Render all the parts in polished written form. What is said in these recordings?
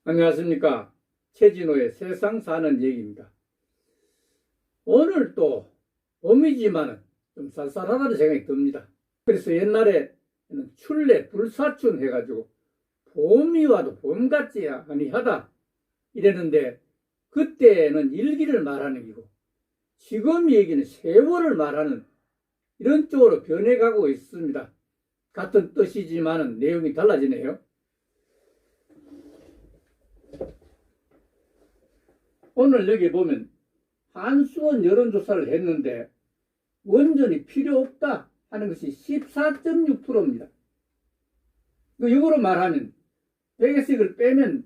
안녕하십니까. 최진호의 세상 사는 얘기입니다. 오늘 또 봄이지만 좀 쌀쌀하다는 생각이 듭니다. 그래서 옛날에는 출래 불사춘 해가지고 봄이 와도 봄 같지 아니하다 이랬는데, 그때는 일기를 말하는 기고 지금 얘기는 세월을 말하는 이런 쪽으로 변해가고 있습니다. 같은 뜻이지만 내용이 달라지네요. 오늘 여기 보면 한수원 여론조사를 했는데 원전이 필요 없다 하는 것이 14.6%입니다. 이거로 말하면 100에서 빼면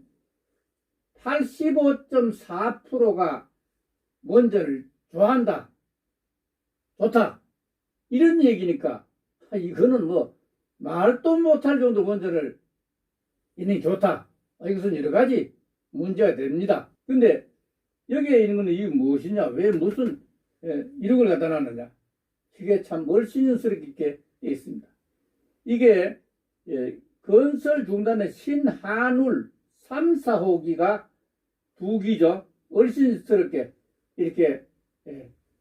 85.4%가 원전을 좋아한다, 좋다 이런 얘기니까 이거는 뭐 말도 못할 정도 원전을 있는 게 좋다, 이것은 여러 가지 문제가 됩니다. 근데 여기에 있는 거는 이게 무엇이냐, 왜 무슨 이런 걸 갖다 놨느냐, 이게 참 멀신스럽게 되어 있습니다. 이게 건설 중단의 신한울 3, 4호기가 2기죠. 얼씬스럽게 이렇게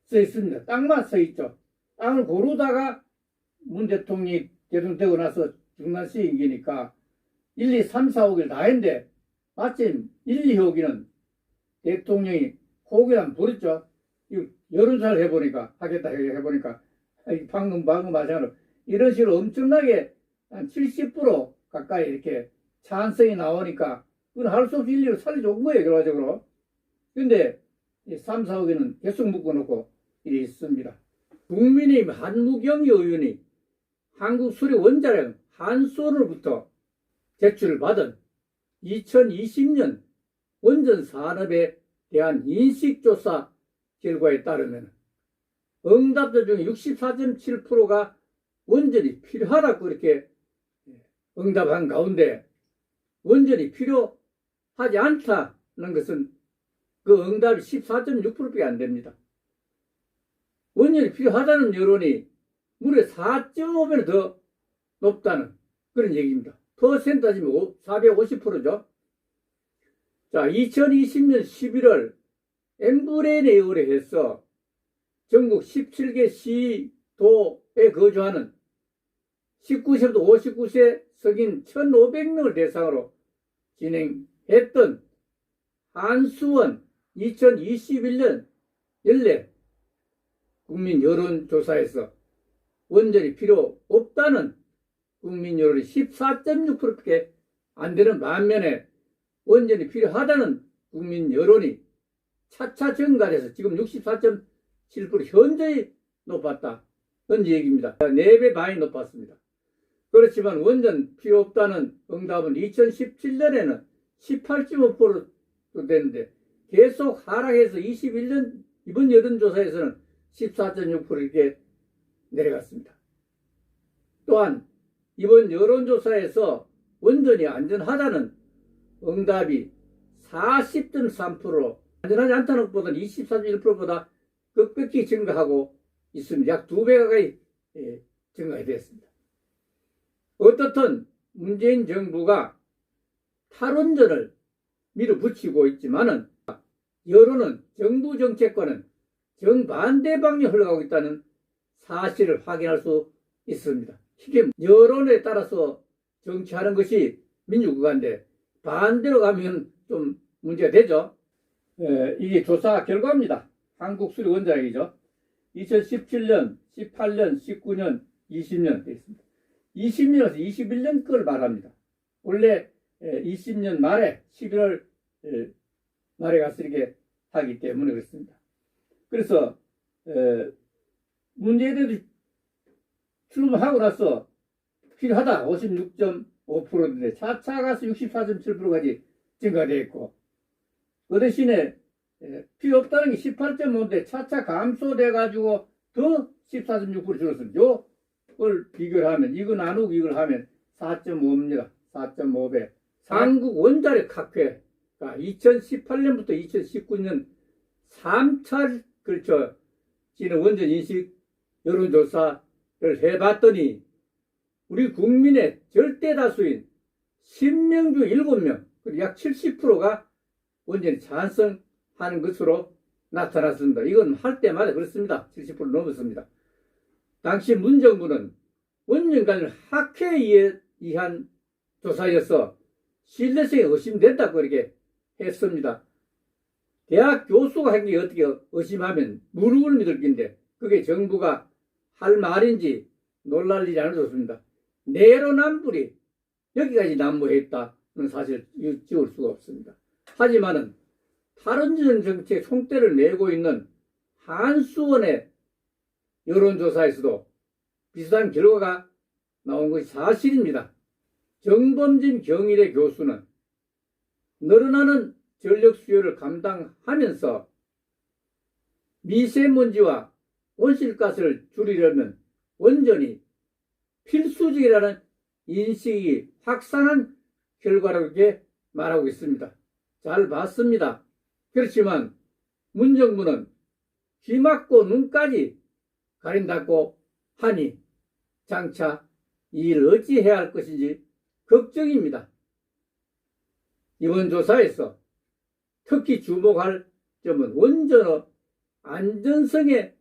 써 있습니다. 땅만 써 있죠. 땅을 고르다가 문 대통령이 대통령되고 나서 중단 시기니까 1, 2, 3, 4호기를 다 했는데 마침 1, 2호기는 대통령이 호기란 부르죠. 여론조사를 해보니까, 하겠다 해보니까, 방금 마찬가지로 이런 식으로 엄청나게 한 70% 가까이 이렇게 찬성이 나오니까, 그건 할 수 없이 일리로 살이 좋은 거예요, 결과적으로. 근데 3, 4호기는 계속 묶어놓고 이래 있습니다. 국민의힘 한무경 의원이 한국수력원자력 한수원으로부터 제출을 받은 2020년 원전 산업에 대한 인식조사 결과에 따르면 응답자 중에 64.7%가 원전이 필요하다고 이렇게 응답한 가운데 원전이 필요하지 않다는 것은 그 응답이 14.6%밖에 안 됩니다. 원전이 필요하다는 여론이 무려 4.5배는 더 높다는 그런 얘기입니다. 퍼센트 따지면 450%죠. 자, 2020년 11월 엠브레인에 의뢰해서 전국 17개 시도에 거주하는 19세부터 59세 성인 1,500명을 대상으로 진행했던 한수원 2021년 연례 국민 여론조사에서 원전이 필요 없다는 국민 여론이 14.6%밖에 안 되는 반면에 원전이 필요하다는 국민 여론이 차차 증가해서 지금 64.7% 현저히 높았다. 그런 얘기입니다. 4배 반이 높았습니다. 그렇지만 원전 필요 없다는 응답은 2017년에는 18.5% 됐는데 계속 하락해서 21년 이번 여론조사에서는 14.6% 이렇게 내려갔습니다. 또한 이번 여론조사에서 원전이 안전하다는 응답이 40.3%, 안전하지 않다는 것보다는 24.1%보다 급격히 증가하고 있습니다. 약 2배 가까이 증가가 되었습니다. 어떻든 문재인 정부가 탈원전을 밀어붙이고 있지만은 여론은 정부 정책과는 정반대 방향으로 흘러가고 있다는 사실을 확인할 수 있습니다. 이게 여론에 따라서 정치하는 것이 민주국가인데 반대로 가면 좀 문제가 되죠. 이게 조사 결과입니다. 한국수력원자력이죠. 2017년, 18년, 19년, 20년 되어 있습니다. 20년에서 21년 걸 말합니다. 원래 20년 말에 11월 말에 가서 이렇게 하기 때문에 그렇습니다. 그래서 문재인 대통령이 출범하고 나서 필요하다 56.5%인데 차차 가서 64.7%까지 증가되어 있고, 그 대신에 필요 없다는 게 18.5인데 차차 감소돼 가지고 더 14.6% 줄었습니다. 요걸 비교를 하면 이거 나누고 이걸 하면 4.5입니다. 4.5배. 한국 원자력 학회가 2018년부터 2019년 3차 걸쳐지는 원전 인식 여론조사를 해봤더니 우리 국민의 절대 다수인 10명 중 7명, 약 70%가 원전에 찬성하는 것으로 나타났습니다. 이건 할 때마다 그렇습니다. 70% 넘었습니다. 당시 문정부는 원전 관련 학회에 의한 조사여서 신뢰성이 의심된다고 이렇게 했습니다. 대학 교수가 한 게 어떻게 의심하면 무릎을 믿을 긴데 그게 정부가 할 말인지 놀랄 일이 아니었습니다. 내로남불이 여기까지 난무했다는 사실을 지울 수가 없습니다. 하지만은 탈원전 정책 총대를 메고 있는 한수원의 여론조사에서도 비슷한 결과가 나온 것이 사실입니다. 정범진 경희대 교수는 늘어나는 전력 수요를 감당하면서 미세먼지와 온실가스를 줄이려면 원전이 필수적이라는 인식이 확산한 결과라고 이렇게 말하고 있습니다. 잘 봤습니다. 그렇지만 문정부는 귀 막고 눈까지 가린다고 하니 장차 이 일을 어찌 해야 할 것인지 걱정입니다. 이번 조사에서 특히 주목할 점은 원전의 안전성에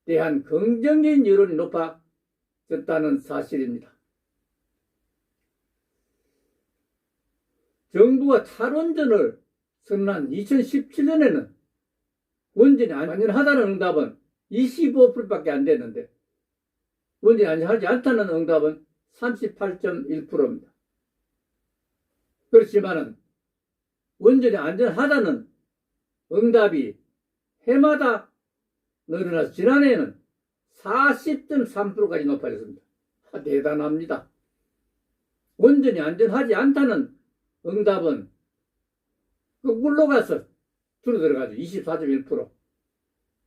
대한 긍정적인 여론이 높아졌다는 사실입니다. 정부가 탈원전을 선언한 2017년에는 원전이 안전하다는 응답은 25%밖에 안 됐는데 원전이 안전하지 않다는 응답은 38.1%입니다. 그렇지만은 원전이 안전하다는 응답이 해마다 늘어나서 지난해에는 40.3%까지 높아졌습니다. 대단합니다. 원전이 안전하지 않다는 응답은 거꾸로 가서 줄어들어가지고 24.1%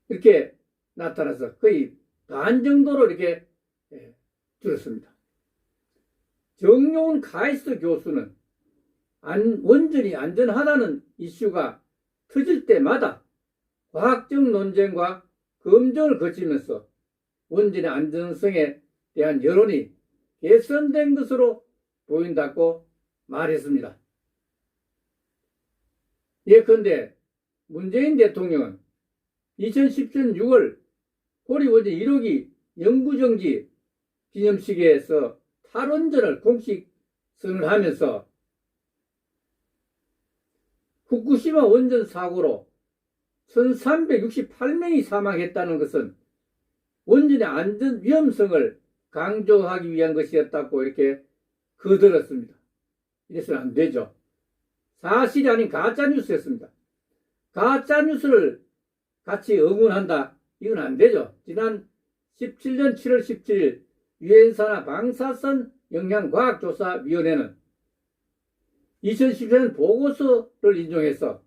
이렇게 나타나서 거의 반 정도로 이렇게 줄었습니다. 정용훈 카이스트 교수는 원전이 안전하다는 이슈가 터질 때마다 과학적 논쟁과 검증을 거치면서 원전의 안전성에 대한 여론이 개선된 것으로 보인다고 말했습니다. 예컨대 문재인 대통령은 2017년 6월 고리원전 1호기 영구정지 기념식에서 탈원전을 공식 선언하면서 후쿠시마 원전 사고로 1368명이 사망했다는 것은 원전의 안전 위험성을 강조하기 위한 것이었다고 이렇게 거들었습니다. 이래서는 안 되죠. 사실이 아닌 가짜뉴스였습니다. 가짜뉴스를 같이 응원한다. 이건 안 되죠. 지난 17년 7월 17일 유엔산하 방사선 영향과학조사위원회는 2017년 보고서를 인용해서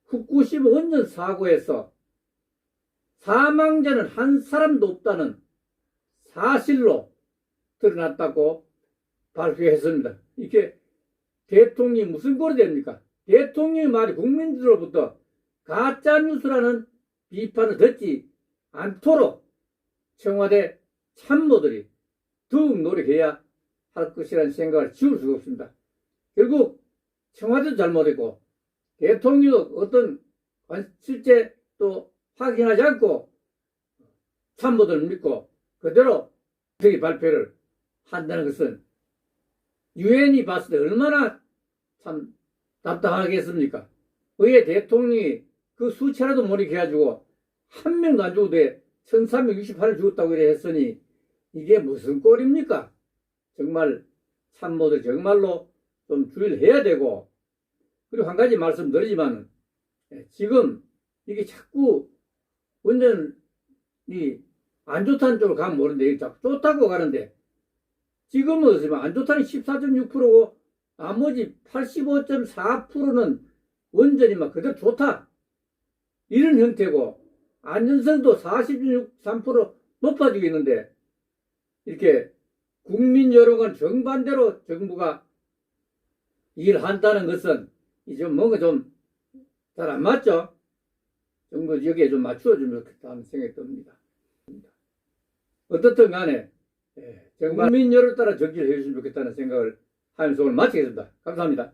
후쿠시마 원전 사고에서 사망자는 한 사람도 없다는 사실로 드러났다고 발표했습니다. 이게 대통령이 무슨 꼴이 됩니까? 대통령의 말이 국민들로부터 가짜뉴스라는 비판을 듣지 않도록 청와대 참모들이 더욱 노력해야 할 것이라는 생각을 지울 수가 없습니다. 결국 청와대도 잘못했고 대통령도 어떤 실제 또 확인하지 않고 참모들을 믿고 그대로 저기 발표를 한다는 것은 유엔이 봤을 때 얼마나 참 답답하겠습니까? 왜 대통령이 그 수치라도 모니해가지고 한 명도 안 죽어도 1368을 죽었다고 이래 했으니 이게 무슨 꼴입니까? 정말 참모들 정말로 좀 주의를 해야 되고, 그리고 한 가지 말씀드리지만 지금 이게 자꾸 원전이 안 좋다는 쪽으로 가면 모르는데 자꾸 좋다고 가는데 지금은 어떻습니까? 안 좋다는 14.6%고 나머지 85.4%는 원전이 막 그대로 좋다 이런 형태고 안전성도 40.3% 높아지고 있는데 이렇게 국민 여론과 정반대로 정부가 일한다는 것은 이제 뭔가 좀 잘 안 맞죠? 정부 여기에 좀 맞추어주면 좋겠다는 생각이 듭니다. 어떻든 간에 정말 국민 여론에 따라 정치를 해주시면 좋겠다는 생각을 하면서 오늘 마치겠습니다. 감사합니다.